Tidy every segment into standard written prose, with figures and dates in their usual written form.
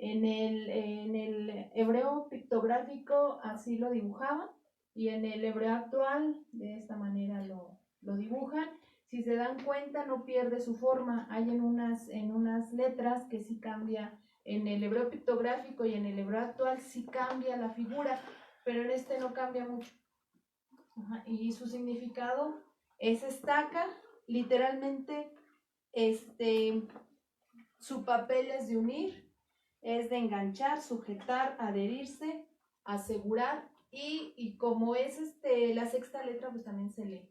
En el hebreo pictográfico así lo dibujaban, y en el hebreo actual de esta manera lo dibujan. Si se dan cuenta, no pierde su forma. Hay en unas letras que sí cambia. En el hebreo pictográfico y en el hebreo actual sí cambia la figura, pero en este no cambia mucho. Ajá. Y su significado es estaca, literalmente, su papel es de unir, es de enganchar, sujetar, adherirse, asegurar, y como es la sexta letra, pues también se le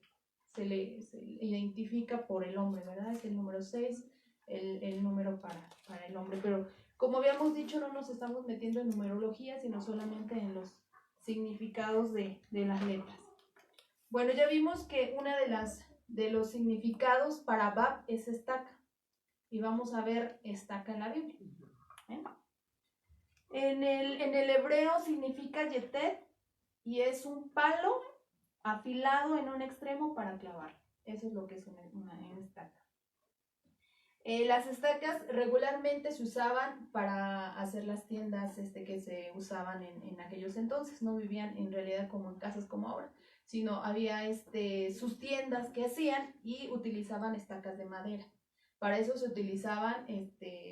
identifica por el hombre, ¿verdad? Es el número 6, el número para el hombre. Pero como habíamos dicho, no nos estamos metiendo en numerología, sino solamente en los significados de las letras. Bueno, ya vimos que una de los significados para Bab es estaca, y vamos a ver estaca en la Biblia. En el hebreo significa yetet, y es un palo afilado en un extremo para clavar. Eso es lo que es una estaca. Las estacas regularmente se usaban para hacer las tiendas que se usaban en aquellos entonces. No vivían en realidad como en casas como ahora, sino había sus tiendas que hacían y utilizaban estacas de madera. Para eso se utilizaban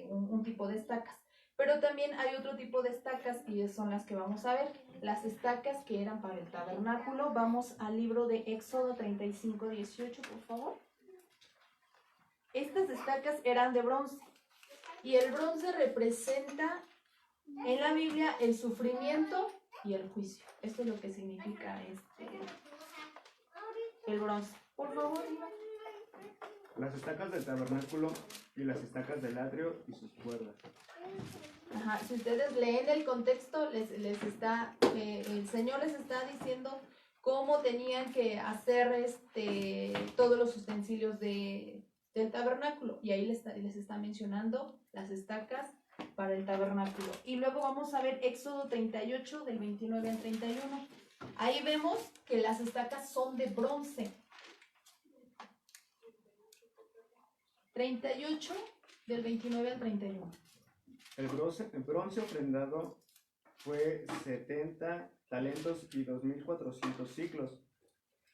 un tipo de estacas. Pero también hay otro tipo de estacas, y son las que vamos a ver. Las estacas que eran para el tabernáculo. Vamos al libro de Éxodo 35:18, por favor. Estas estacas eran de bronce, y el bronce representa en la Biblia el sufrimiento y el juicio. Esto es lo que significa el bronce. Por favor. Las estacas del tabernáculo y las estacas del atrio y sus cuerdas. Ajá. Si ustedes leen el contexto, el Señor les está diciendo cómo tenían que hacer todos los utensilios del tabernáculo, y ahí les está mencionando las estacas para el tabernáculo. Y luego vamos a ver Éxodo 38 del 29 al 31. Ahí vemos que las estacas son de bronce. 38 del 29 al 31. El bronce ofrendado fue 70 talentos y 2.400 siclos,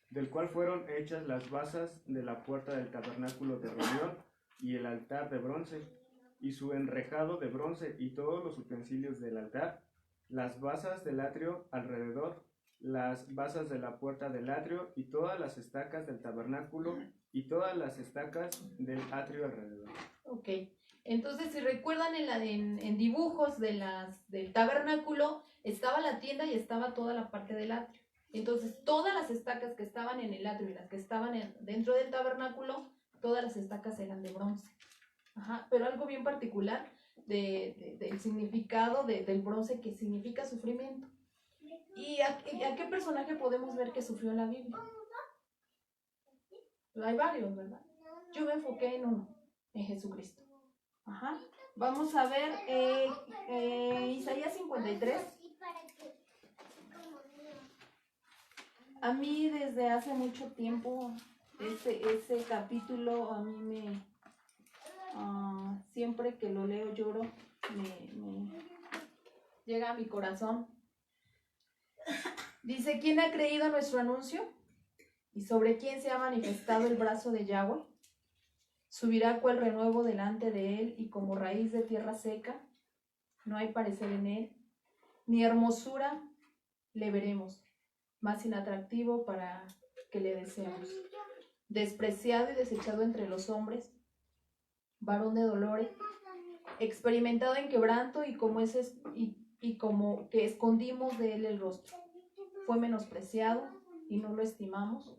del cual fueron hechas las basas de la puerta del tabernáculo de reunión y el altar de bronce, y su enrejado de bronce, y todos los utensilios del altar, las basas del atrio alrededor, las basas de la puerta del atrio, y todas las estacas del tabernáculo, y todas las estacas del atrio alrededor. Ok, entonces si recuerdan en dibujos del tabernáculo, estaba la tienda y estaba toda la parte del atrio. Entonces todas las estacas que estaban en el atrio y las que estaban dentro del tabernáculo, todas las estacas eran de bronce. Ajá. Pero algo bien particular del significado del bronce, que significa sufrimiento. ¿Y a qué personaje podemos ver que sufrió en la Biblia? Hay varios, ¿verdad? Yo me enfoqué en uno, en Jesucristo. Ajá. Vamos a ver Isaías 53. A mí desde hace mucho tiempo ese capítulo a mí siempre que lo leo lloro, me llega a mi corazón. Dice: ¿quién ha creído a nuestro anuncio? ¿Y sobre quién se ha manifestado el brazo de Yahweh? Subirá cual renuevo delante de él, y como raíz de tierra seca. No hay parecer en él, ni hermosura le veremos, más inatractivo para que le deseemos. Despreciado y desechado entre los hombres, varón de dolores, experimentado en quebranto, y como que escondimos de él el rostro. Fue menospreciado y no lo estimamos.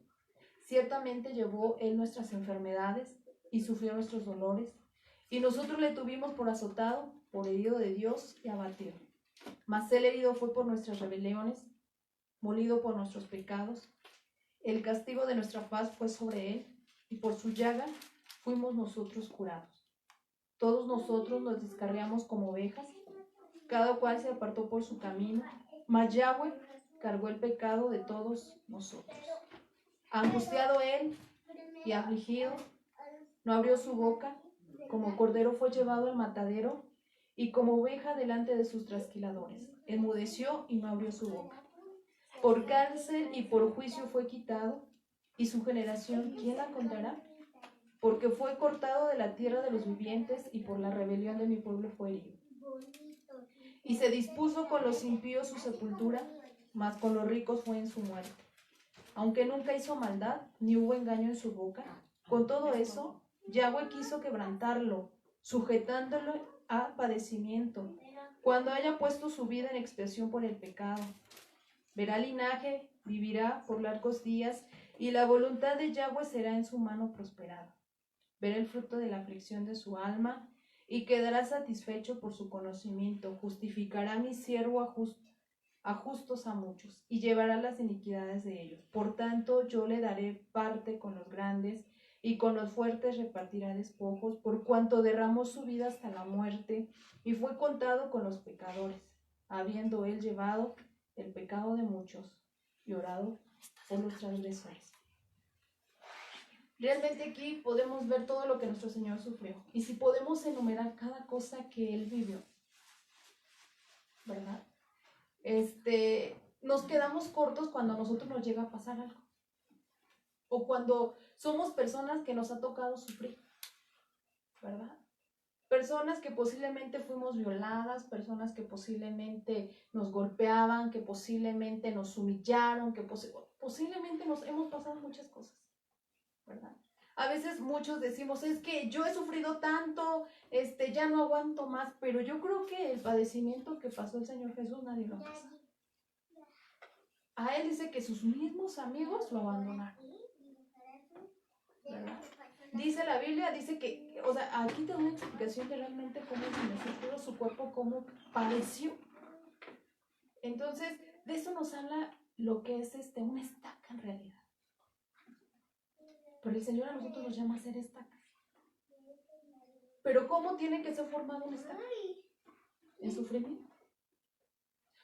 Ciertamente llevó él nuestras enfermedades y sufrió nuestros dolores, y nosotros le tuvimos por azotado, por herido de Dios y abatido. Mas él herido fue por nuestras rebeliones, molido por nuestros pecados. El castigo de nuestra paz fue sobre él, y por su llaga fuimos nosotros curados. Todos nosotros nos descarriamos como ovejas, cada cual se apartó por su camino, mas Yahweh cargó el pecado de todos nosotros. Angustiado él y afligido, no abrió su boca, como cordero fue llevado al matadero, y como oveja delante de sus trasquiladores. Enmudeció y no abrió su boca. Por cárcel y por juicio fue quitado, y su generación, ¿quién la contará? Porque fue cortado de la tierra de los vivientes, y por la rebelión de mi pueblo fue herido. Y se dispuso con los impíos su sepultura, mas con los ricos fue en su muerte. Aunque nunca hizo maldad, ni hubo engaño en su boca, con todo eso, Yahweh quiso quebrantarlo, sujetándolo a padecimiento, cuando haya puesto su vida en expiación por el pecado. Verá linaje, vivirá por largos días, y la voluntad de Yahweh será en su mano prosperada. Verá el fruto de la aflicción de su alma, y quedará satisfecho por su conocimiento. Justificará a mi siervo a justos a muchos, y llevará las iniquidades de ellos. Por tanto, yo le daré parte con los grandes, y con los fuertes repartirá despojos, por cuanto derramó su vida hasta la muerte, y fue contado con los pecadores, habiendo él llevado el pecado de muchos, y orado por los transgresores. Realmente aquí podemos ver todo lo que nuestro Señor sufrió, y si podemos enumerar cada cosa que Él vivió, ¿verdad? Nos quedamos cortos cuando a nosotros nos llega a pasar algo, o cuando somos personas que nos ha tocado sufrir, ¿verdad? Personas que posiblemente fuimos violadas, personas que posiblemente nos golpeaban, que posiblemente nos humillaron, que posiblemente nos hemos pasado muchas cosas, ¿verdad? A veces muchos decimos, es que yo he sufrido tanto, ya no aguanto más, pero yo creo que el padecimiento que pasó el Señor Jesús nadie lo pasa. A él dice que sus mismos amigos lo abandonaron, ¿verdad? Dice la Biblia, dice que, o sea, aquí te da una explicación de realmente cómo se su cuerpo, cómo padeció. Entonces, de eso nos habla lo que es una estaca en realidad. Pero el Señor a nosotros nos llama a ser estacas. Pero ¿cómo tiene que ser formado una estaca? En sufrimiento.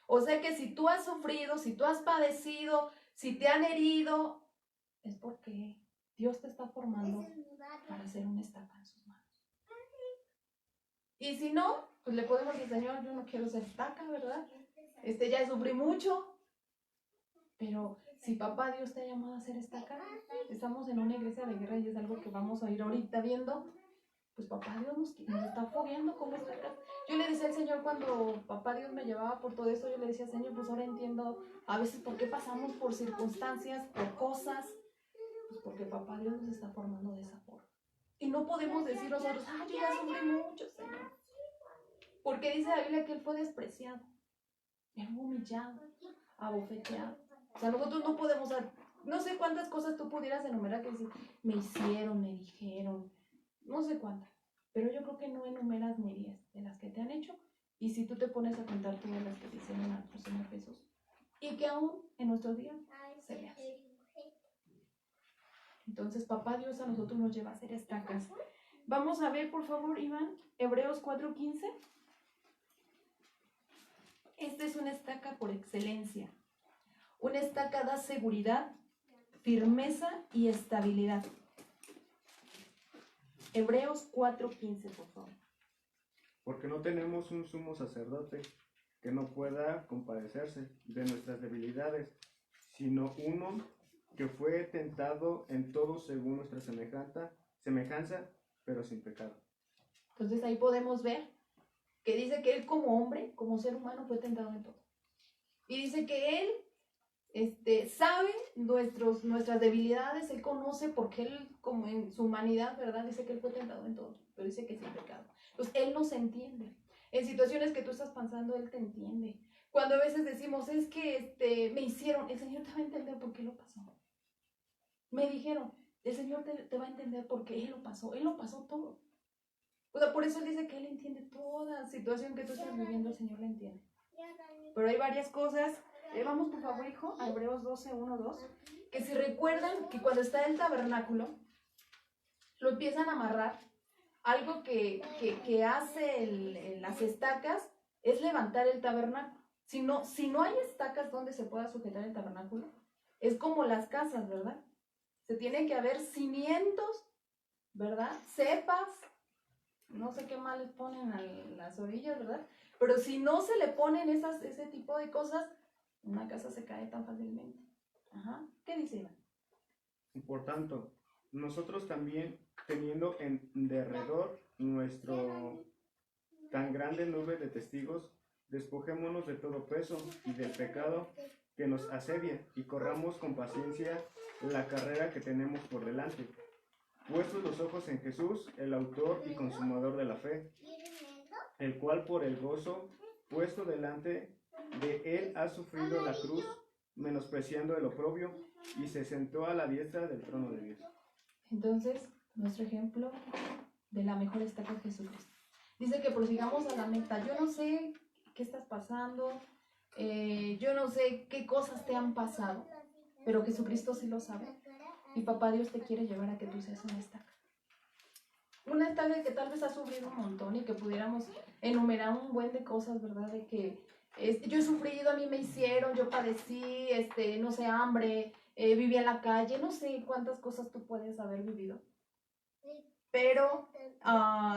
O sea que si tú has sufrido, si tú has padecido, si te han herido, es porque Dios te está formando para hacer una estaca en sus manos. Y si no, pues le podemos decir, Señor, yo no quiero ser estaca, ¿verdad? Ya sufrí mucho. Pero si papá Dios te ha llamado a ser estaca, estamos en una iglesia de guerra y es algo que vamos a ir ahorita viendo, pues papá Dios nos está fogueando como estacas. Yo le decía al Señor cuando papá Dios me llevaba por todo eso, yo le decía, Señor, pues ahora entiendo a veces por qué pasamos por circunstancias, por cosas, pues porque papá Dios nos está formando de esa forma. Y no podemos decir nosotros, yo ya sufrí mucho, Señor. Porque dice la Biblia que Él fue despreciado, Él fue humillado, abofeteado. O sea, nosotros no podemos, no sé cuántas cosas tú pudieras enumerar que decir, me hicieron, me dijeron, no sé cuántas, pero yo creo que no enumeras ni 10 de las que te han hecho, y si tú te pones a contar todas las que te hicieron a nuestro Señor Jesús, y que aún en nuestros días se ve así. Entonces, papá Dios a nosotros nos lleva a hacer estacas. Vamos a ver, por favor, Iván, Hebreos 4:15. Esta es una estaca por excelencia. Una estaca da seguridad, firmeza y estabilidad. Hebreos 4:15, por favor. Porque no tenemos un sumo sacerdote que no pueda compadecerse de nuestras debilidades, sino uno que fue tentado en todo según nuestra semejanza, pero sin pecado. Entonces ahí podemos ver que dice que él como hombre, como ser humano, fue tentado en todo. Y dice que él sabe nuestras debilidades, él conoce, porque él, como en su humanidad, ¿verdad? Dice que él fue tentado en todo, pero dice que sin pecado. Entonces, él nos entiende. En situaciones que tú estás pasando, él te entiende. Cuando a veces decimos, es que me hicieron, el Señor te va a entender por qué lo pasó. Me dijeron, el Señor te va a entender porque él lo pasó todo. O sea, por eso él dice que él entiende toda situación que tú estás viviendo, el Señor la entiende. Pero hay varias cosas. Vamos por favor, hijo, a Hebreos 12:1-2, que si recuerdan que cuando está el tabernáculo, lo empiezan a amarrar, algo que hace las estacas es levantar el tabernáculo. Si no hay estacas donde se pueda sujetar el tabernáculo, es como las casas, ¿verdad? Se tienen que haber cimientos, ¿verdad? Cepas, no sé qué más les ponen a las orillas, ¿verdad? Pero si no se le ponen ese tipo de cosas, una casa se cae tan fácilmente. Ajá. ¿Qué dice Iván? Por tanto, nosotros también, teniendo en derredor nuestro tan grande nube de testigos, despojémonos de todo peso y del pecado que nos asedia y corramos con paciencia la carrera que tenemos por delante. Puestos los ojos en Jesús, el autor y consumador de la fe, el cual por el gozo puesto delante de él ha sufrido la cruz, menospreciando el oprobio, y se sentó a la diestra del trono de Dios. Entonces, nuestro ejemplo de la mejor estaca es Jesucristo. Dice que prosigamos a la meta. Yo no sé qué estás pasando, yo no sé qué cosas te han pasado, pero Jesucristo sí lo sabe. Y Papá Dios te quiere llevar a que tú seas una estaca. Una estaca que tal vez has sufrido un montón y que pudiéramos enumerar un buen de cosas, ¿verdad? De que yo he sufrido, a mí me hicieron, yo padecí, no sé, hambre, viví en la calle, no sé cuántas cosas tú puedes haber vivido. Pero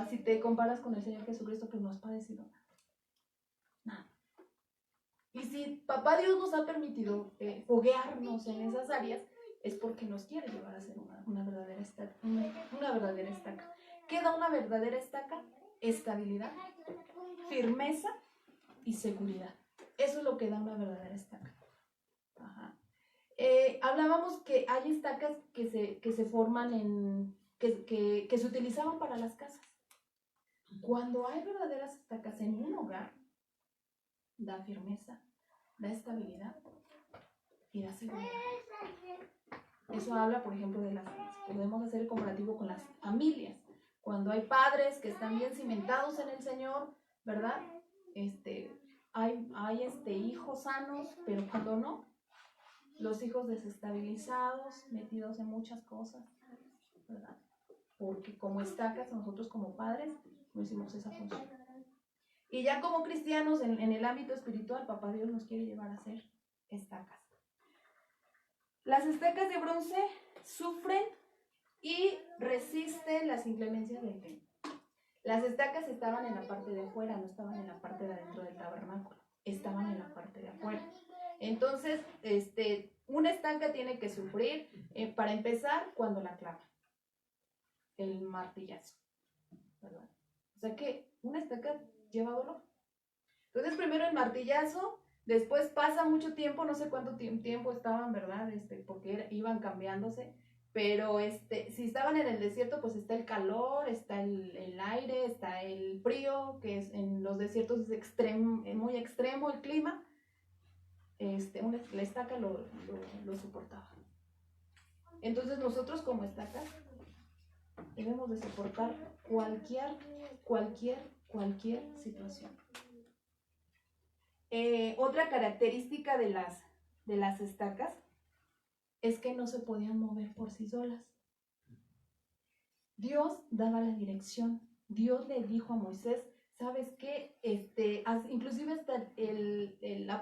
si te comparas con el Señor Jesucristo, pues no has padecido nada. Y si Papá Dios nos ha permitido foguearnos en esas áreas, es porque nos quiere llevar a ser una verdadera estaca. Una verdadera estaca. ¿Qué da una verdadera estaca? Estabilidad, firmeza y seguridad. Eso es lo que da una verdadera estaca. Ajá. Hablábamos que hay estacas que se forman que se utilizaban para las casas. Cuando hay verdaderas estacas en un hogar, da firmeza, da estabilidad y da seguridad. Eso habla, por ejemplo, de podemos hacer el comparativo con las familias. Cuando hay padres que están bien cimentados en el Señor, ¿verdad? Hay hijos sanos, pero cuando no, los hijos desestabilizados, metidos en muchas cosas, ¿verdad? Porque como estacas, nosotros como padres no hicimos esa función. Y ya como cristianos, en el ámbito espiritual, Papá Dios nos quiere llevar a ser estacas. Las estacas de bronce sufren y resisten las inclemencias del tiempo. Las estacas estaban en la parte de afuera, no estaban en la parte de adentro del tabernáculo, estaban en la parte de afuera. Entonces, una estaca tiene que sufrir, para empezar, cuando la clavan, el martillazo, ¿verdad? O sea que una estaca lleva dolor. Entonces, primero el martillazo, después pasa mucho tiempo, no sé cuánto tiempo estaban, ¿verdad? Porque iban cambiándose, pero si estaban en el desierto, pues está el calor, está el aire, está el frío, que es en los desiertos es muy extremo el clima. La estaca lo soportaba. Entonces nosotros como estacas debemos de soportar cualquier situación. Otra característica de las estacas es que no se podían mover por sí solas. Dios daba la dirección. Dios le dijo a Moisés, ¿sabes qué? Inclusive hasta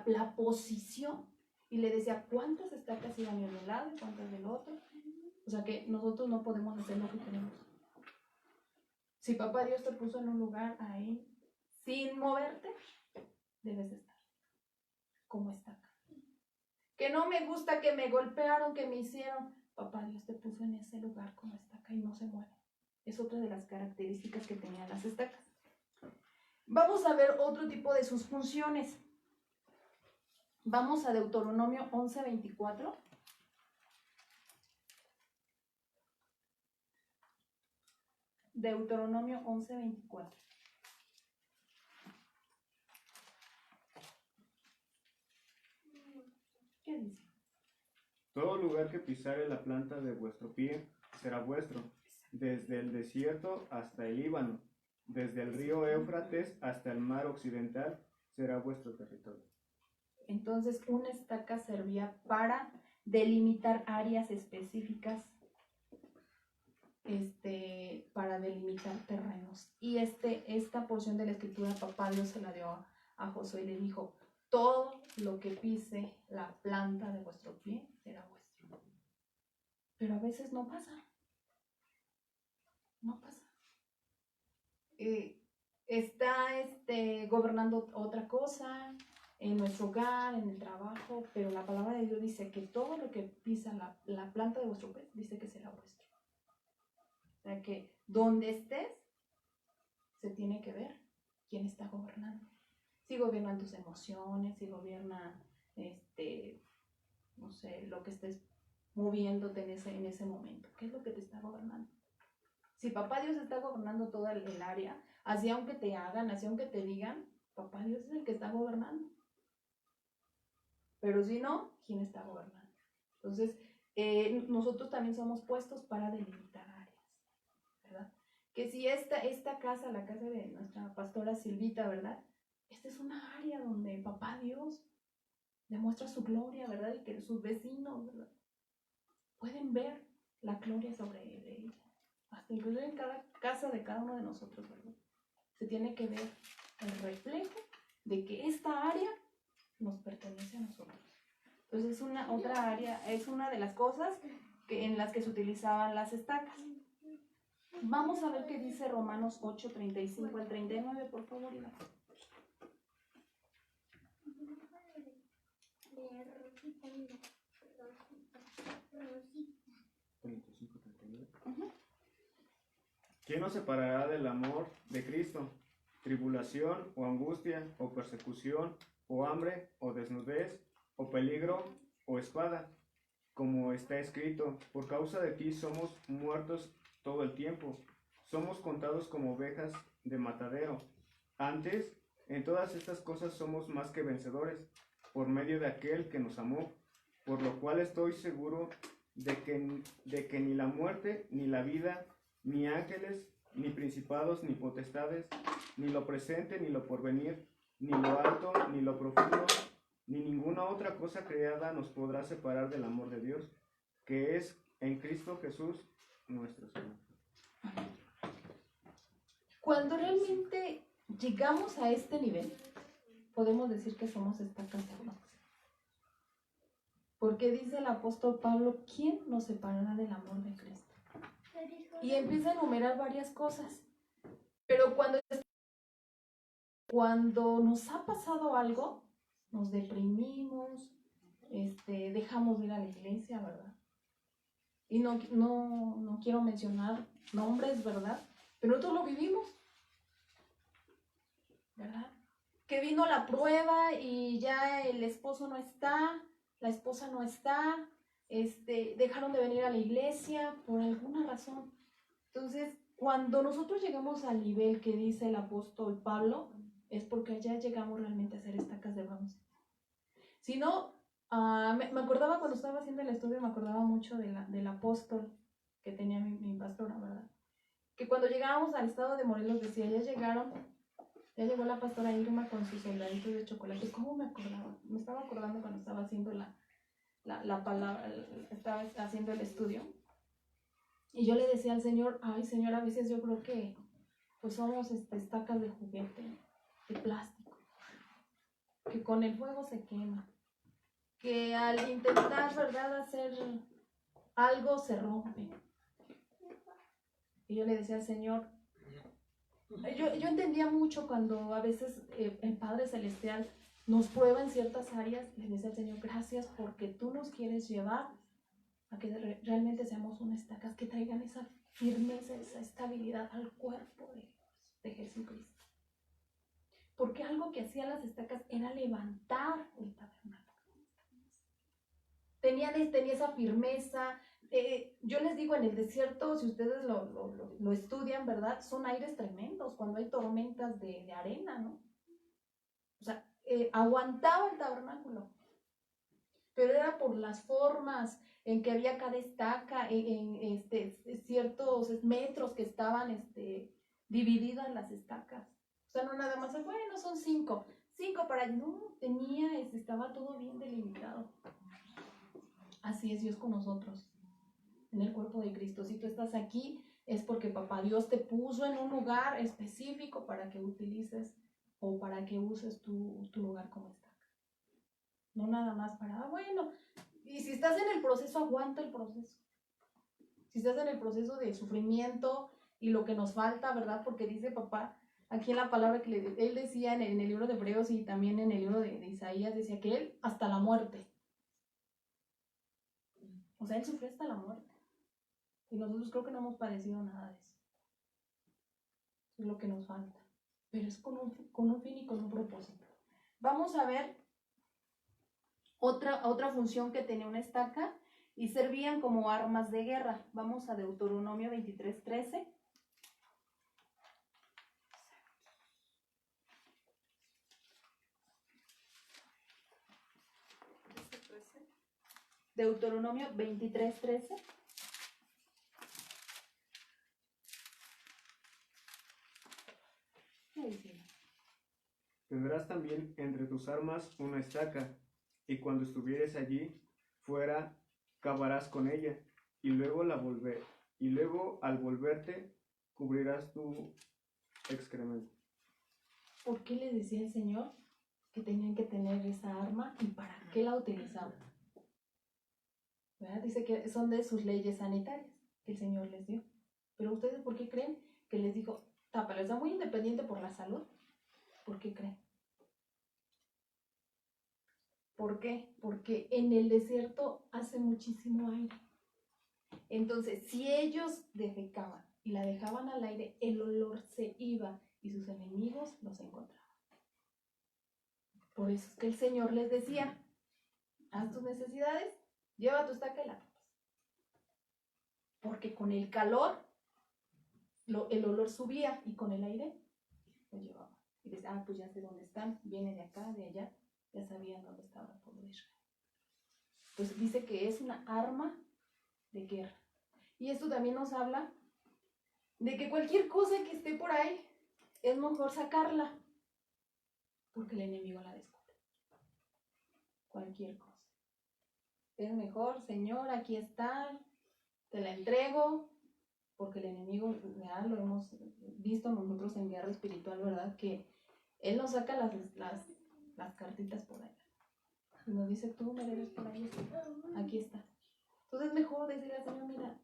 la posición, y le decía cuántas estacas iban de un lado y cuántas del otro. O sea que nosotros no podemos hacer lo que queremos. Si Papá Dios te puso en un lugar ahí, sin moverte, debes estar como estaca. Que no me gusta, que me golpearon, que me hicieron. Papá Dios te puso en ese lugar como estaca y no se mueve. Es otra de las características que tenían las estacas. Vamos a ver otro tipo de sus funciones. Vamos a Deuteronomio 11:24. Deuteronomio 11:24. ¿Qué dice? Todo lugar que pisare la planta de vuestro pie será vuestro, desde el desierto hasta el Líbano, desde el río Éufrates hasta el mar occidental será vuestro territorio. Entonces, una estaca servía para delimitar áreas específicas, para delimitar terrenos. Y esta porción de la escritura, Papá Dios se la dio a Josué y le dijo, todo lo que pise la planta de vuestro pie será vuestro. Pero a veces no pasa. No pasa. está gobernando otra cosa en nuestro hogar, en el trabajo, pero la palabra de Dios dice que todo lo que pisa la planta de vuestro pie, dice que será vuestro. O sea que donde estés, se tiene que ver quién está gobernando. Si gobiernan tus emociones, si gobierna, no sé, lo que estés moviéndote en ese momento. ¿Qué es lo que te está gobernando? Si papá Dios está gobernando toda el área, así aunque te hagan, así aunque te digan, papá Dios es el que está gobernando. Pero si no, ¿quién está gobernando? Entonces, nosotros también somos puestos para delimitar áreas, ¿verdad? Que si esta casa, la casa de nuestra pastora Silvita, ¿verdad? Esta es una área donde papá Dios demuestra su gloria, ¿verdad? Y que sus vecinos, ¿verdad? Pueden ver la gloria sobre ella. Hasta incluso en cada casa de cada uno de nosotros, ¿verdad? Se tiene que ver el reflejo de que esta área nos pertenece a nosotros. Entonces es otra área, es una de las cosas en las que se utilizaban las estacas. Vamos a ver qué dice Romanos 8, 35 al 39, por favor, Iván. ¿Quién nos separará del amor de Cristo? ¿Tribulación o angustia o persecución o hambre o desnudez o peligro o espada? Como está escrito, por causa de ti somos muertos todo el tiempo, somos contados como ovejas de matadero. Antes, en todas estas cosas somos más que vencedores, por medio de aquel que nos amó, por lo cual estoy seguro de que ni la muerte, ni la vida, ni ángeles, ni principados, ni potestades, ni lo presente, ni lo porvenir, ni lo alto, ni lo profundo, ni ninguna otra cosa creada nos podrá separar del amor de Dios, que es en Cristo Jesús nuestro Señor. Cuando realmente llegamos a este nivel, podemos decir que somos estacas de bronce. Porque dice el apóstol Pablo, ¿quién nos separará del amor de Cristo? Y empieza a enumerar varias cosas. Pero cuando nos ha pasado algo, nos deprimimos, dejamos de ir a la iglesia, ¿verdad? Y no quiero mencionar nombres, ¿verdad? Pero nosotros lo vivimos, ¿verdad? Que vino la prueba y ya el esposo no está, la esposa no está, dejaron de venir a la iglesia por alguna razón. Entonces, cuando nosotros llegamos al nivel que dice el apóstol Pablo, es porque ya llegamos realmente a ser estacas de bronce. Si no, me acordaba cuando estaba haciendo el estudio, me acordaba mucho del apóstol que tenía mi pastora, ¿verdad? Que cuando llegábamos al estado de Morelos decía, ya llegó la pastora Irma con sus soldaditos de chocolate. ¿Cómo me acordaba? Me estaba acordando cuando estaba haciendo la palabra, estaba haciendo el estudio. Y yo le decía al Señor, ay Señor, a veces yo creo que pues somos estacas de juguete, de plástico, que con el fuego se quema, que al intentar, ¿verdad?, hacer algo se rompe. Y yo le decía al Señor, yo entendía mucho cuando a veces el Padre Celestial nos prueba en ciertas áreas. Le decía al Señor, gracias porque tú nos quieres llevar a que realmente seamos unas estacas que traigan esa firmeza, esa estabilidad al cuerpo de Jesucristo. Porque algo que hacían las estacas era levantar el tabernáculo. Tenía esa firmeza. Yo les digo, en el desierto, si ustedes lo estudian, ¿verdad? Son aires tremendos cuando hay tormentas de arena, ¿no? O sea, aguantaba el tabernáculo. Pero era por las formas en que había cada estaca, en ciertos metros que estaban divididas las estacas. O sea, no nada más, bueno, son 5 para... No, estaba todo bien delimitado. Así es Dios con nosotros, en el cuerpo de Cristo. Si tú estás aquí, es porque papá Dios te puso en un lugar específico para que utilices o para que uses tu lugar como estaca. No nada más para, bueno, y si estás en el proceso, aguanta el proceso. Si estás en el proceso de sufrimiento, y lo que nos falta, ¿verdad? Porque dice papá, aquí en la palabra que él decía en el libro de Hebreos y también en el libro de Isaías, decía que él hasta la muerte. O sea, él sufrió hasta la muerte. Y nosotros creo que no hemos padecido nada de eso. Es lo que nos falta. Pero es con un fin y con un propósito. Vamos a ver otra función que tenía una estaca y servían como armas de guerra. Vamos a Deuteronomio 23:13. Deuteronomio 23:13. Tendrás también entre tus armas una estaca, y cuando estuvieres allí fuera, cavarás con ella, y luego al volverte, cubrirás tu excremento. ¿Por qué les decía el Señor que tenían que tener esa arma y para qué la utilizaban? ¿Verdad? Dice que son de sus leyes sanitarias que el Señor les dio. Pero ustedes, ¿por qué creen que les dijo, tápalo? Está muy independiente por la salud. ¿Por qué creen? ¿Por qué? Porque en el desierto hace muchísimo aire. Entonces, si ellos defecaban y la dejaban al aire, el olor se iba y sus enemigos los encontraban. Por eso es que el Señor les decía, haz tus necesidades, lleva tu estaca y la tapas. Porque con el calor, el olor subía y con el aire lo llevaba. Y decía, pues ya sé dónde están, viene de acá, de allá, ya sabían dónde estaba el pueblo de Israel. Pues dice que es una arma de guerra. Y esto también nos habla de que cualquier cosa que esté por ahí es mejor sacarla porque el enemigo la descubre. Cualquier cosa. Es mejor, Señor, aquí está, te la entrego, porque el enemigo, ya lo hemos visto nosotros en guerra espiritual, ¿verdad? Que él nos saca las cartitas por ahí. Y nos dice, tú me debes por ahí, aquí está. Entonces es mejor decirle al Señor, mira,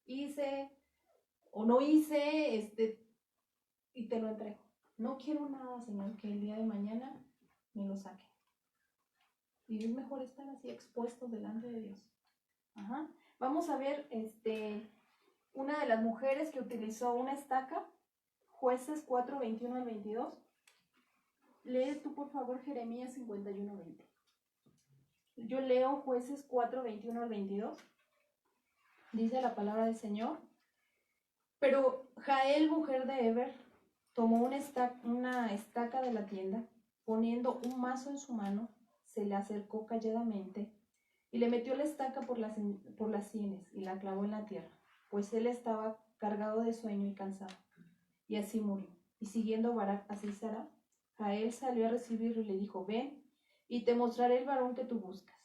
hice o no hice, y te lo entrego. No quiero nada, Señor, que el día de mañana me lo saque. Y es mejor estar así expuestos delante de Dios. Ajá. Vamos a ver, una de las mujeres que utilizó una estaca, Jueces 4, 21 al 22. Lee tú, por favor, Jeremías 51, 20. Yo leo Jueces 4, 21 al 22. Dice la palabra del Señor. Pero Jael, mujer de Eber, tomó una estaca de la tienda, poniendo un mazo en su mano, se le acercó calladamente y le metió la estaca por las sienes y la clavó en la tierra, pues él estaba cargado de sueño y cansado. Y así murió. Y siguiendo Barak a Sísara, Jael salió a recibirlo y le dijo, ven, y te mostraré el varón que tú buscas.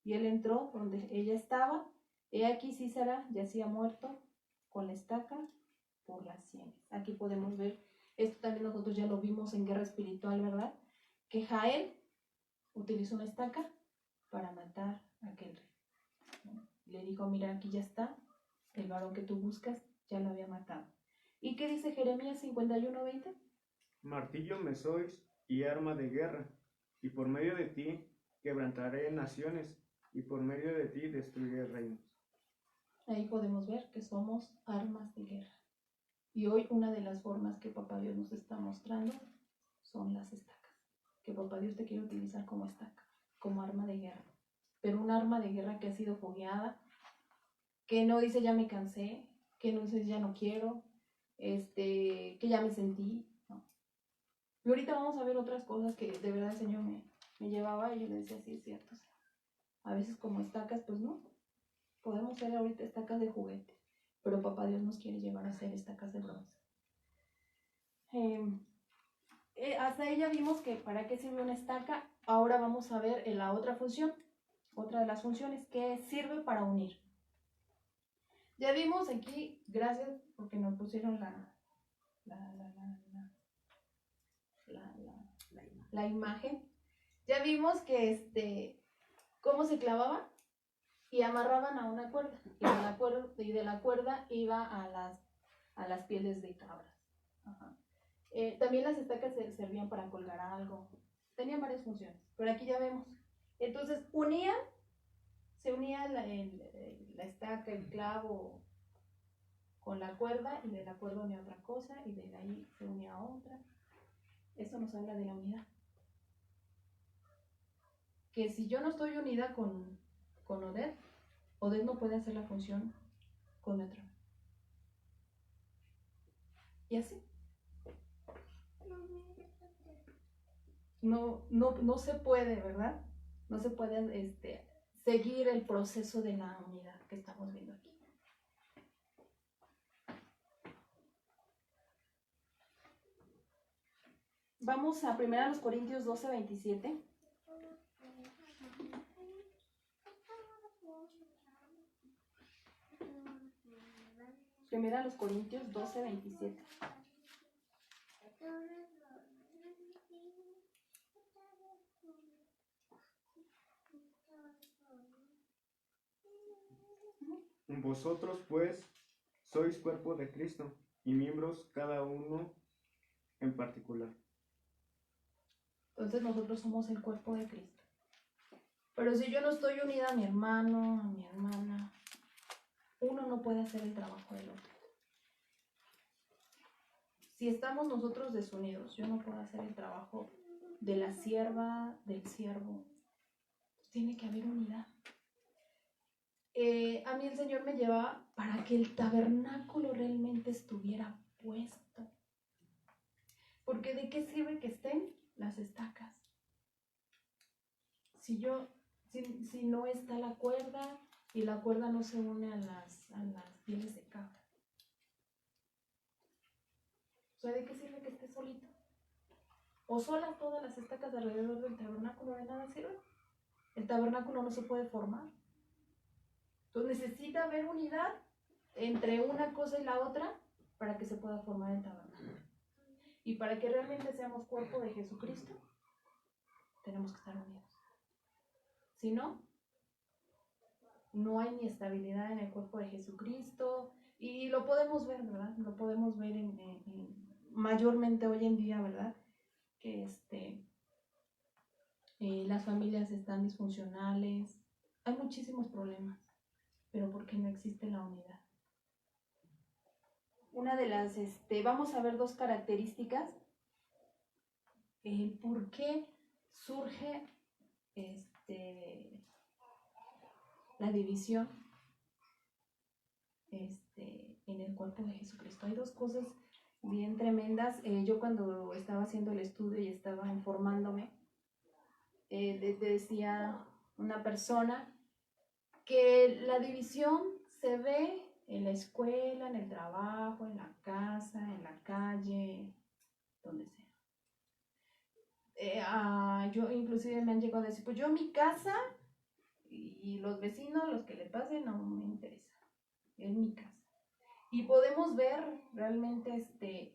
Y él entró donde ella estaba. He aquí Sísara yacía muerto con la estaca por las sienes. Aquí podemos ver, esto también nosotros ya lo vimos en guerra espiritual, ¿verdad? Que Jael utilizó una estaca para matar a aquel rey. Le dijo, mira, aquí ya está, el varón que tú buscas ya lo había matado. ¿Y qué dice Jeremías 51, 20? Martillo me sois y arma de guerra, y por medio de ti quebrantaré naciones, y por medio de ti destruiré reinos. Ahí podemos ver que somos armas de guerra. Y hoy una de las formas que Papá Dios nos está mostrando son las estacas. Que Papá Dios te quiere utilizar como estaca, como arma de guerra. Pero un arma de guerra que ha sido fogueada, que no dice ya me cansé, que no dice ya no quiero, que ya me sentí, ¿no? Y ahorita vamos a ver otras cosas que de verdad el Señor me llevaba y yo le decía, sí, es cierto. A veces como estacas, pues no. Podemos ser ahorita estacas de juguete, pero Papá Dios nos quiere llevar a ser estacas de bronce. Hasta ahí ya vimos que para qué sirve una estaca. Ahora vamos a ver la otra función, otra de las funciones que sirve para unir. Ya vimos aquí, gracias porque nos pusieron la imagen. Ya vimos que cómo se clavaba y amarraban a una cuerda y de la cuerda iba a las pieles de cabras. Ajá. También las estacas servían para colgar algo. Tenían varias funciones, pero aquí ya vemos. Entonces se unía la estaca, el clavo con la cuerda, y de la cuerda unía otra cosa, y de ahí se unía otra. Eso nos habla de la unidad. Que si yo no estoy unida con Odette, Odette no puede hacer la función con mi otra. Y así. No se puede, ¿verdad? No se puede seguir el proceso de la unidad que estamos viendo aquí. Vamos a 1 Corintios 12:27. 1 Corintios 12:27. Vosotros, pues, sois cuerpo de Cristo y miembros cada uno en particular. Entonces nosotros somos el cuerpo de Cristo. Pero si yo no estoy unida a mi hermano, a mi hermana, uno no puede hacer el trabajo del otro. Si estamos nosotros desunidos, yo no puedo hacer el trabajo de la sierva, del siervo. Tiene que haber unidad. A mí el Señor me lleva para que el tabernáculo realmente estuviera puesto. Porque ¿de qué sirve que estén las estacas? Si no está la cuerda y la cuerda no se une a las pieles de cabra. O sea, ¿de qué sirve que esté solito? O solas todas las estacas alrededor del tabernáculo, de nada sirve. El tabernáculo no se puede formar. Entonces necesita haber unidad entre una cosa y la otra para que se pueda formar el tabernáculo. Y para que realmente seamos cuerpo de Jesucristo, tenemos que estar unidos. Si no, no hay ni estabilidad en el cuerpo de Jesucristo. Y lo podemos ver, ¿verdad? Lo podemos ver mayormente hoy en día, ¿verdad? Que las familias están disfuncionales. Hay muchísimos problemas, pero porque no existe la unidad. Una de las, vamos a ver dos características. El por qué surge la división en el cuerpo de Jesucristo. Hay dos cosas bien tremendas. Yo cuando estaba haciendo el estudio y estaba informándome, decía una persona que la división se ve en la escuela, en el trabajo, en la casa, en la calle, donde sea. Yo inclusive me han llegado a decir, pues yo mi casa y los vecinos, los que le pasen, no me interesa, es mi casa. Y podemos ver realmente,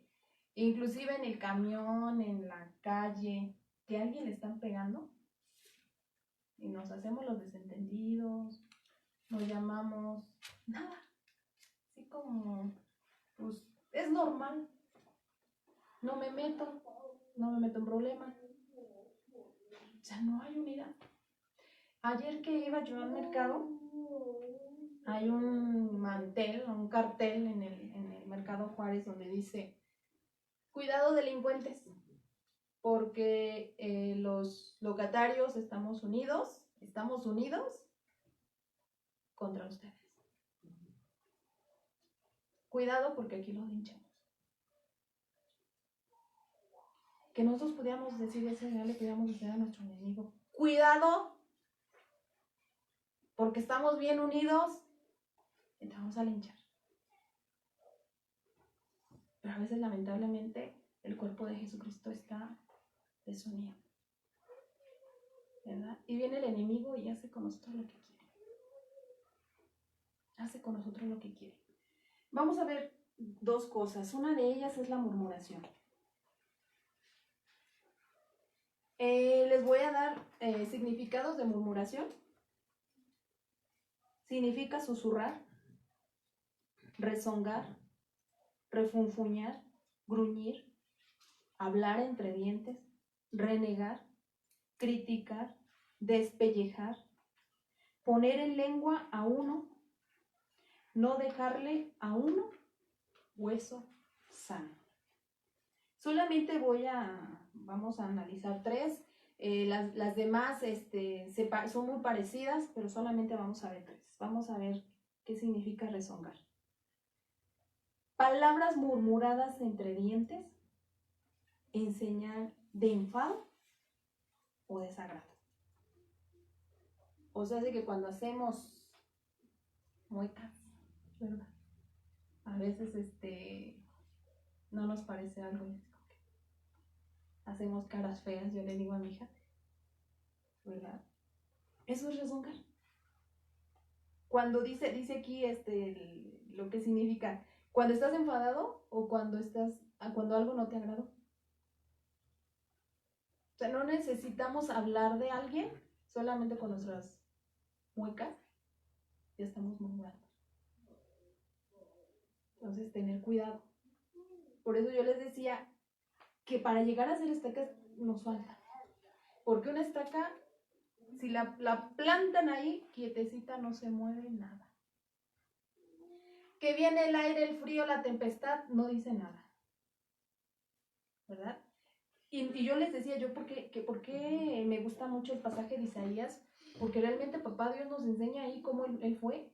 inclusive en el camión, en la calle, que a alguien le están pegando y nos hacemos los desentendidos, nos llamamos, nada, así como, pues es normal, no me meto en problemas. O sea, no hay unidad. Ayer que iba yo al mercado, hay un cartel en el mercado Juárez donde dice, cuidado delincuentes, porque los locatarios estamos unidos contra ustedes. Cuidado porque aquí los linchamos. Que nosotros pudiéramos decir ese día, le pudiéramos decir a nuestro enemigo, cuidado, porque estamos bien unidos, entramos a linchar. Pero a veces, lamentablemente, el cuerpo de Jesucristo está desunido, ¿verdad? Y viene el enemigo y hace con nosotros lo que quiere. Vamos a ver dos cosas. Una de ellas es la murmuración. Les voy a dar significados de murmuración. Significa susurrar, rezongar, refunfuñar, gruñir, hablar entre dientes, renegar, criticar, despellejar, poner en lengua a uno, no dejarle a uno hueso sano. Solamente vamos a analizar 3. Las demás son muy parecidas, pero solamente vamos a ver 3. Vamos a ver qué significa rezongar. Palabras murmuradas entre dientes en señal de enfado o desagrado. O sea, de que cuando hacemos muecas, ¿verdad? A veces no nos parece algo, hacemos caras feas, yo le digo a mi hija, ¿verdad? Eso es rezongar. Cuando dice aquí lo que significa, cuando estás enfadado o cuando algo no te agradó. O sea, no necesitamos hablar de alguien solamente con nuestras muecas, ya estamos murmurando. Entonces, tener cuidado. Por eso yo les decía que para llegar a hacer estacas nos falta. Porque una estaca, si la plantan ahí, quietecita, no se mueve nada. Que viene el aire, el frío, la tempestad, no dice nada. ¿Verdad? Y yo les decía, ¿por qué me gusta mucho el pasaje de Isaías? Porque realmente papá Dios nos enseña ahí cómo él fue.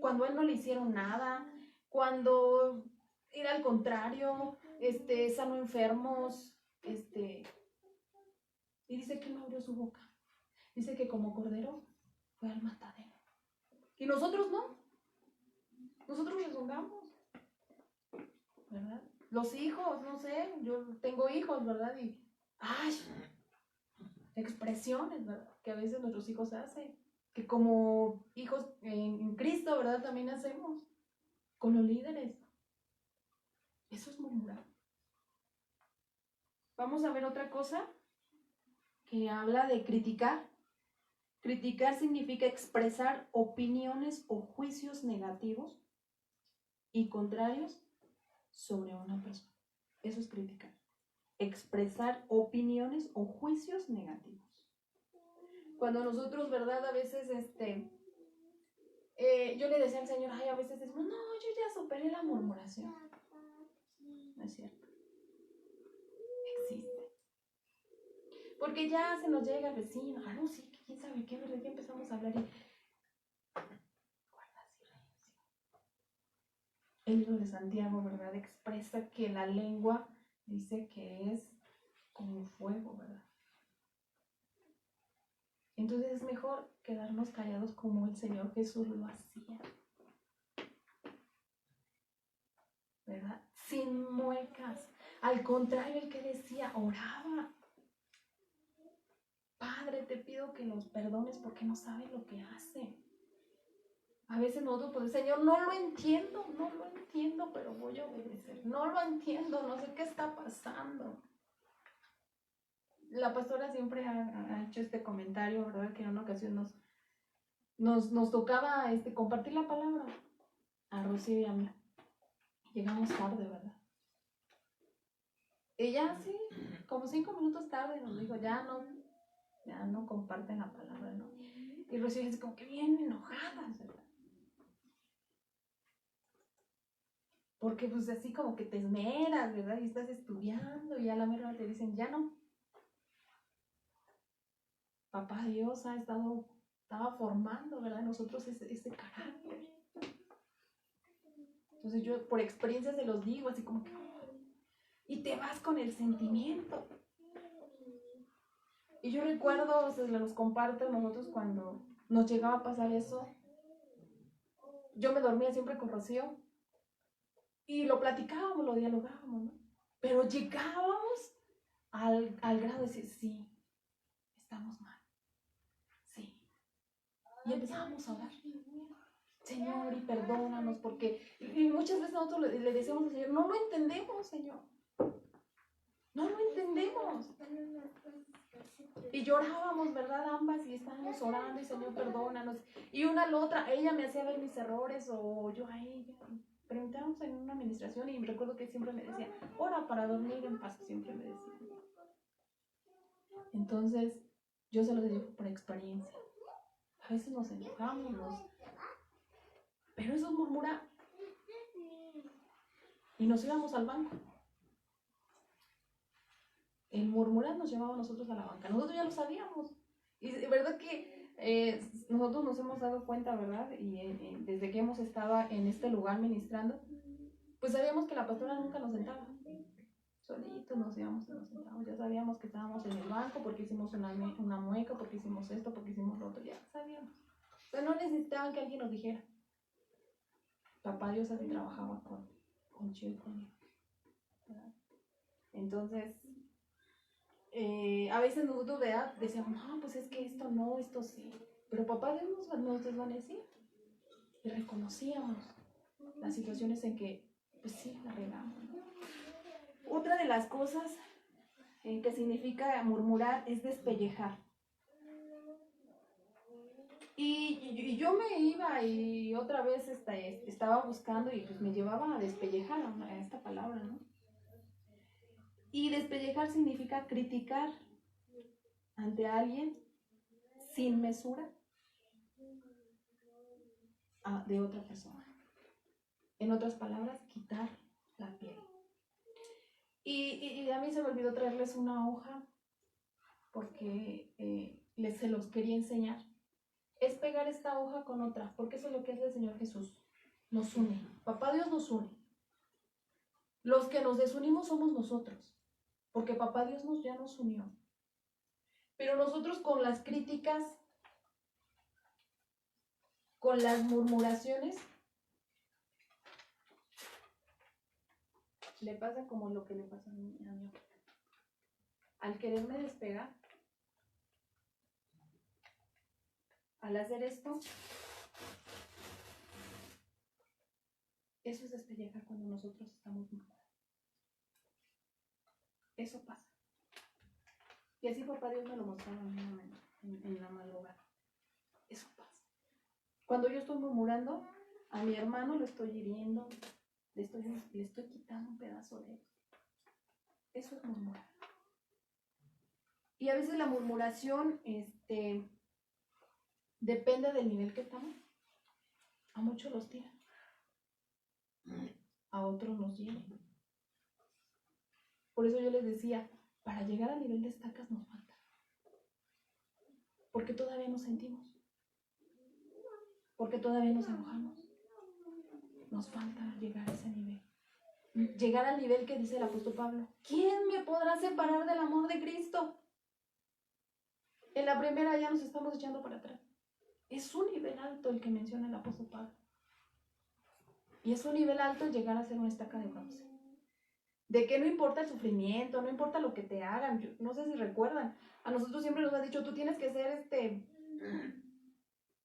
Cuando a él no le hicieron nada, cuando era al contrario, sanó enfermos, y dice que no abrió su boca. Dice que como cordero fue al matadero. Y nosotros no. Nosotros rezongamos, ¿verdad? Los hijos, no sé, yo tengo hijos, ¿verdad? Y, expresiones, ¿verdad? Que a veces nuestros hijos hacen. Que como hijos en Cristo, ¿verdad? También hacemos. Con los líderes. Eso es murmurar. Vamos a ver otra cosa que habla de criticar. Criticar significa expresar opiniones o juicios negativos y contrarios sobre una persona. Eso es criticar. Expresar opiniones o juicios negativos. Cuando nosotros, ¿verdad? A veces, yo le decía al Señor, a veces decimos, no, yo ya superé la murmuración. No es cierto. Existe. Porque ya se nos llega el vecino, no, sí, quién sabe qué, ¿verdad? Ya empezamos a hablar y guarda silencio. El libro de Santiago, ¿verdad? Expresa que la lengua dice que es como fuego, ¿verdad? Entonces es mejor quedarnos callados como el Señor Jesús lo hacía, ¿verdad? Sin muecas. Al contrario, el que decía, oraba. Padre, te pido que los perdones porque no saben lo que hacen. A veces nosotros, pues, Señor, no lo entiendo, pero voy a obedecer. No lo entiendo, no sé qué está pasando. La pastora siempre ha hecho este comentario, ¿verdad? Que en una ocasión nos tocaba compartir la palabra a Rocío y a mí. Llegamos tarde, ¿verdad? Ella sí, como 5 minutos tarde nos dijo, ya no comparten la palabra, ¿no? Y Rocío es como que bien enojada, ¿verdad? Porque pues así como que te esmeras, ¿verdad? Y estás estudiando y a la mera te dicen, ya no. Papá Dios estaba formando, ¿verdad? En nosotros ese carácter. Entonces yo por experiencia se los digo, así como que, y te vas con el sentimiento. Y yo recuerdo, o sea, los comparto nosotros cuando nos llegaba a pasar eso. Yo me dormía siempre con Rocío y lo platicábamos, lo dialogábamos, ¿no? Pero llegábamos al grado de decir, sí, estamos mal. Sí. Y empezábamos a orar. Señor, y perdónanos, porque y muchas veces nosotros le decíamos al Señor, no lo entendemos, Señor. No lo entendemos. Y llorábamos, ¿verdad? Ambas, y estábamos orando, y Señor, perdónanos. Y una a la otra, ella me hacía ver mis errores, o yo a ella. preguntábamos en una administración y recuerdo que siempre me decía, ora para dormir en paz, siempre me decía. Entonces, yo se lo digo por experiencia. A veces nos enojamos, pero eso es murmurar. Y nos íbamos al banco. El murmurar nos llevaba a nosotros a la banca. Nosotros ya lo sabíamos. Y de verdad que nosotros nos hemos dado cuenta, ¿verdad? Y desde que hemos estado en este lugar ministrando, pues sabíamos que la pastora nunca nos sentaba. Solitos nos íbamos y nos sentábamos. Ya sabíamos que estábamos en el banco porque hicimos una mueca, porque hicimos esto, porque hicimos lo otro. Ya sabíamos. O sea, no necesitaban que alguien nos dijera. Papá Dios así trabajaba con Chio y conmigo. ¿Verdad? Entonces, a veces nosotros decíamos, no, pues es que esto no, esto sí. Pero papá Dios nos desvanecía y reconocíamos las situaciones en que, pues sí, la regamos, ¿no? Otra de las cosas que significa murmurar es despellejar. Y yo me iba y otra vez estaba buscando y pues me llevaba a despellejar a esta palabra, ¿no? Y despellejar significa criticar ante alguien sin mesura de otra persona. En otras palabras, quitar la piel. Y a mí se me olvidó traerles una hoja porque se los quería enseñar. Es pegar esta hoja con otra, porque eso es lo que hace el Señor Jesús. Nos une. Papá Dios nos une. Los que nos desunimos somos nosotros, porque Papá Dios ya nos unió. Pero nosotros con las críticas, con las murmuraciones, le pasa como lo que le pasa a mí. Al quererme despegar, al hacer esto, eso es despellejar cuando nosotros estamos murmurando. Eso pasa. Y así Papá Dios me lo mostraba en la madrugada. Eso pasa. Cuando yo estoy murmurando, a mi hermano lo estoy hiriendo, le estoy quitando un pedazo de él. Eso es murmurar. Y a veces la murmuración depende del nivel que estamos. A muchos los tiran. A otros nos hieren. Por eso yo les decía, para llegar al nivel de estacas nos falta. Porque todavía nos sentimos. Porque todavía nos enojamos. Nos falta llegar a ese nivel. Llegar al nivel que dice el apóstol Pablo. ¿Quién me podrá separar del amor de Cristo? En la primera ya nos estamos echando para atrás. Es un nivel alto el que menciona el apóstol Pablo. Y es un nivel alto llegar a ser una estaca de bronce. De que no importa el sufrimiento, no importa lo que te hagan. Yo, no sé si recuerdan. A nosotros siempre nos ha dicho, tú tienes que ser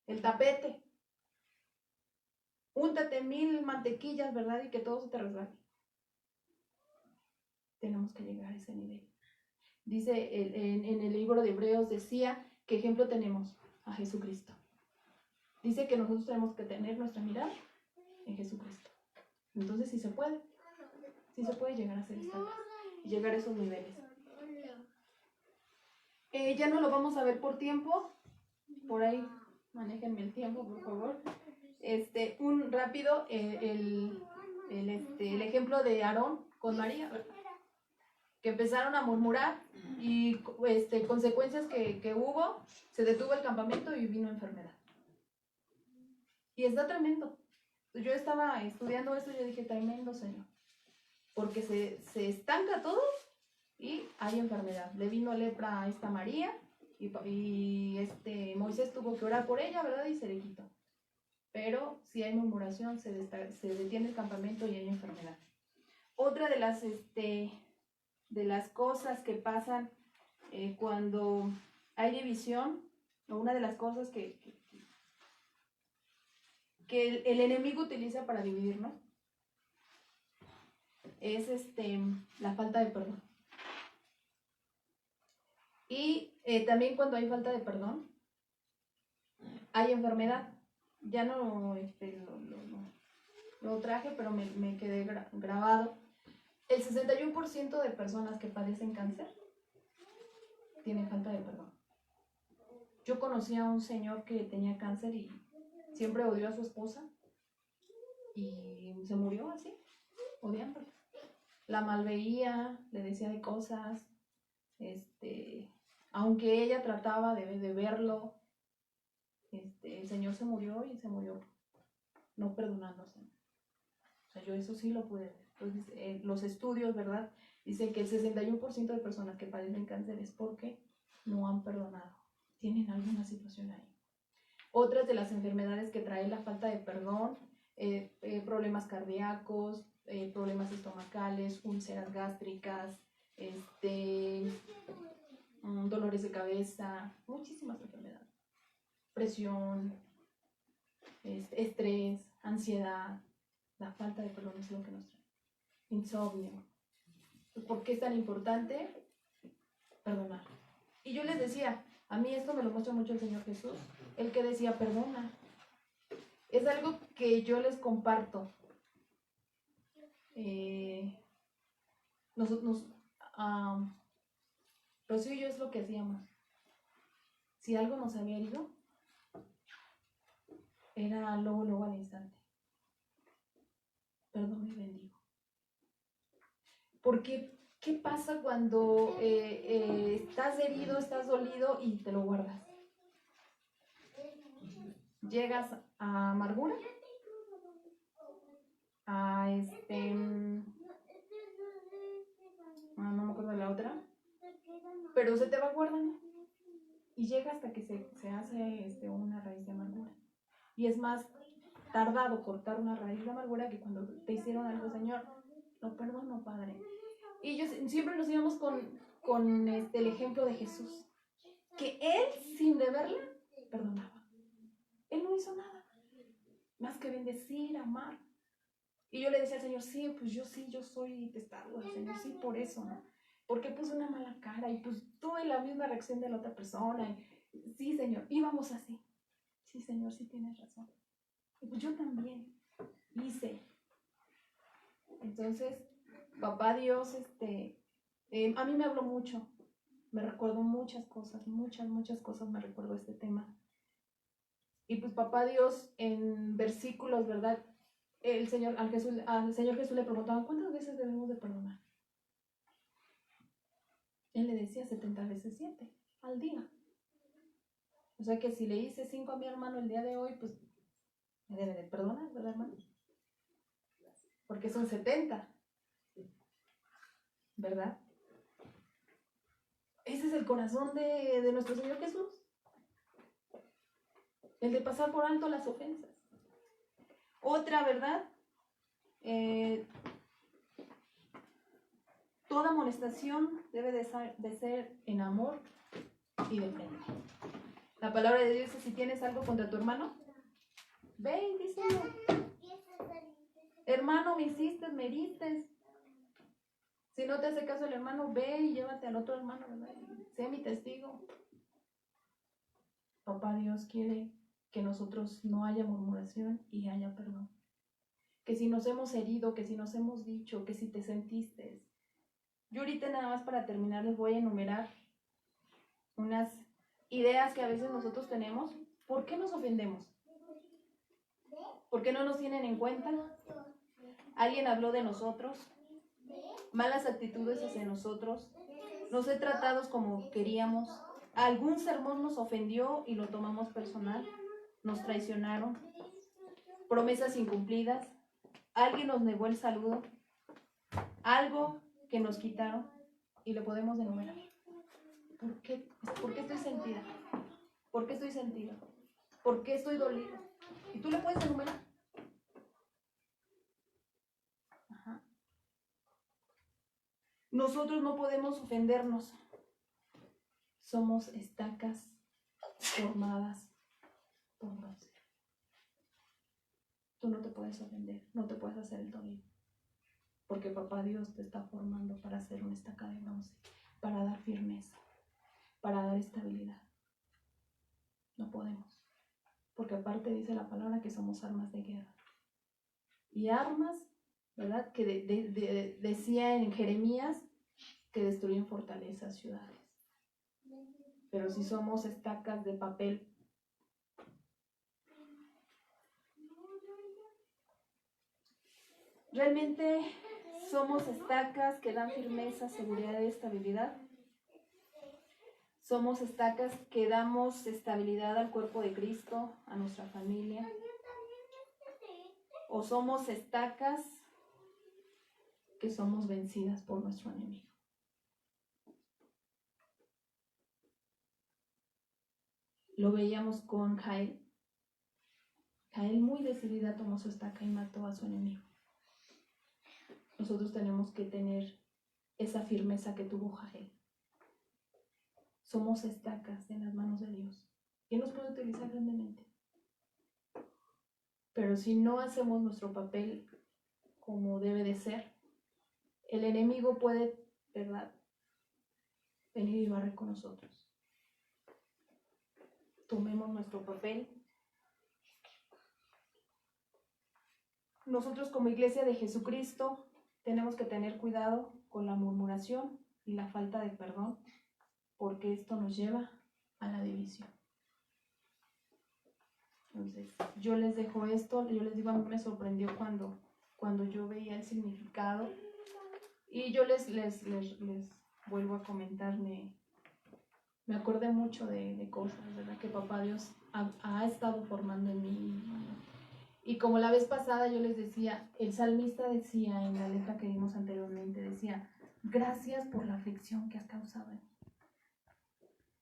el tapete. Úntate 1000 mantequillas, ¿verdad? Y que todo se te resbale. Tenemos que llegar a ese nivel. Dice en el libro de Hebreos, decía, ¿qué ejemplo tenemos? A Jesucristo. Dice que nosotros tenemos que tener nuestra mirada en Jesucristo. Entonces sí se puede llegar a ser estacas y llegar a esos niveles. Ya no lo vamos a ver por tiempo. Por ahí, manéjenme el tiempo, por favor. Un rápido, el ejemplo de Aarón con María, ¿verdad? Que empezaron a murmurar y consecuencias que hubo, se detuvo el campamento y vino enfermedad. Y está tremendo. Yo estaba estudiando esto y yo dije, tremendo, Señor. Porque se estanca todo y hay enfermedad. Le vino lepra a esta María y Moisés tuvo que orar por ella, ¿verdad? Y se le quitó. Pero si hay murmuración, se detiene el campamento y hay enfermedad. Otra de las cosas que pasan cuando hay división, o una de las cosas que el enemigo utiliza para dividirnos, es la falta de perdón. Y también cuando hay falta de perdón, hay enfermedad. Ya no, lo traje, pero me quedé grabado. El 61% de personas que padecen cáncer tienen falta de perdón. Yo conocí a un señor que tenía cáncer y siempre odió a su esposa y se murió así, odiándola. La malveía, le decía de cosas, aunque ella trataba de verlo, el señor se murió y se murió no perdonándose. O sea, yo eso sí lo pude ver. Entonces, los estudios, ¿verdad? Dicen que el 61% de personas que padecen cáncer es porque no han perdonado, tienen alguna situación ahí. Otras de las enfermedades que trae la falta de perdón, problemas cardíacos, problemas estomacales, úlceras gástricas, dolores de cabeza, muchísimas enfermedades. Presión, estrés, ansiedad, la falta de perdón es lo que nos trae. Insomnio. ¿Por qué es tan importante perdonar? Y yo les decía, a mí esto me lo muestra mucho el Señor Jesús, el que decía perdona. Es algo que yo les comparto. Rocío y yo es lo que hacíamos. Si algo nos había herido, era luego al instante. Perdón y bendigo. Porque, ¿qué pasa cuando estás herido, estás dolido y te lo guardas? Llegas a amargura, a no me acuerdo de la otra, pero se te va guardando y llega hasta que se hace una raíz de amargura. Y es más tardado cortar una raíz de amargura que cuando te hicieron algo, Señor, lo perdono, Padre. Y siempre nos íbamos con el ejemplo de Jesús, que Él, sin deberla, perdonaba. Él no hizo nada, más que bendecir, amar. Y yo le decía al Señor, sí, pues yo soy testaruda, Señor, sí, por eso, ¿no? Porque puse una mala cara y pues tuve la misma reacción de la otra persona. Y, sí, Señor, íbamos así. Sí, Señor, sí tienes razón. Y pues yo también hice. Entonces, papá Dios, a mí me habló mucho. Me recuerdo muchas cosas, muchas cosas me recuerdo este tema. Y pues papá Dios, en versículos, ¿verdad? Al Señor Jesús le preguntaba, ¿cuántas veces debemos de perdonar? Él le decía 70 veces 7 al día. O sea que si le hice 5 a mi hermano el día de hoy, pues me debe de perdonar, ¿verdad, hermano? Porque son 70, ¿verdad? Ese es el corazón de nuestro Señor Jesús. El de pasar por alto las ofensas. Otra, ¿verdad? Toda amonestación debe de ser en amor y de frente. La palabra de Dios dice, si tienes algo contra tu hermano, ve y díselo. Hermano, me hiciste, me heriste. Si no te hace caso el hermano, ve y llévate al otro hermano, ¿verdad? Sé mi testigo. Papá Dios quiere que nosotros no haya murmuración y haya perdón. Que si nos hemos herido, que si nos hemos dicho, que si te sentiste. Yo ahorita nada más para terminar les voy a enumerar unas ideas que a veces nosotros tenemos. ¿Por qué nos ofendemos? ¿Por qué no nos tienen en cuenta? ¿Alguien habló de nosotros? ¿Malas actitudes hacia nosotros? ¿No ser tratados como queríamos? ¿Algún sermón nos ofendió y lo tomamos personal? ¿Nos traicionaron? ¿Promesas incumplidas? ¿Alguien nos negó el saludo? ¿Algo que nos quitaron? Y lo podemos enumerar. ¿Por qué estoy sentida? ¿Por qué estoy sentida? ¿Por qué estoy dolida? ¿Y tú le puedes enumerar? Ajá. Nosotros no podemos ofendernos. Somos estacas formadas por bronce. Tú no te puedes ofender, no te puedes hacer el dolido. Porque papá Dios te está formando para ser una estaca de bronce, para dar firmeza, para dar estabilidad. No podemos. Porque aparte dice la palabra que somos armas de guerra. y armas, ¿verdad? Que decía en Jeremías que destruyen fortalezas, ciudades. Pero si somos estacas de papel, realmente somos estacas que dan firmeza, seguridad y estabilidad. Somos estacas que damos estabilidad al cuerpo de Cristo, a nuestra familia. O somos estacas que somos vencidas por nuestro enemigo. Lo veíamos con Jael. Jael muy decidida tomó su estaca y mató a su enemigo. Nosotros tenemos que tener esa firmeza que tuvo Jael. Somos estacas en las manos de Dios. Y nos puede utilizar grandemente. Pero si no hacemos nuestro papel como debe de ser, el enemigo puede, ¿verdad?, venir y barrer con nosotros. Tomemos nuestro papel. Nosotros como Iglesia de Jesucristo tenemos que tener cuidado con la murmuración y la falta de perdón, porque esto nos lleva a la división. Entonces, yo les dejo esto, yo les digo, a mí me sorprendió cuando yo veía el significado, y yo les vuelvo a comentar, me acordé mucho de cosas, ¿verdad?, que Papá Dios ha estado formando en mí. Y como la vez pasada yo les decía, el salmista decía en la letra que vimos anteriormente, decía, gracias por la aflicción que has causado en mí.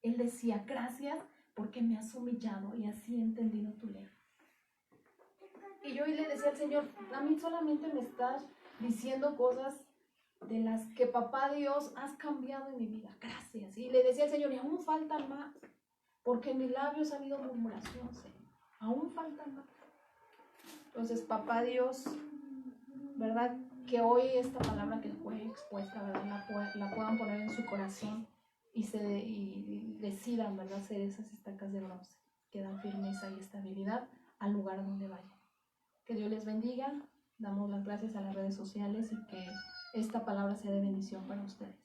Él decía, gracias porque me has humillado y así he entendido tu ley. Y yo le decía al Señor, a mí solamente me estás diciendo cosas de las que Papá Dios has cambiado en mi vida, gracias. Y le decía al Señor, y aún faltan más, porque en mis labios ha habido murmuración, Señor, aún faltan más. Entonces, Papá Dios, ¿verdad?, que hoy esta palabra que fue expuesta, ¿verdad?, la puedan poner en su corazón y decidan, ¿verdad?, ser esas estacas de bronce que dan firmeza y estabilidad al lugar donde vayan. Que Dios les bendiga. Damos las gracias a las redes sociales y que esta palabra sea de bendición para ustedes.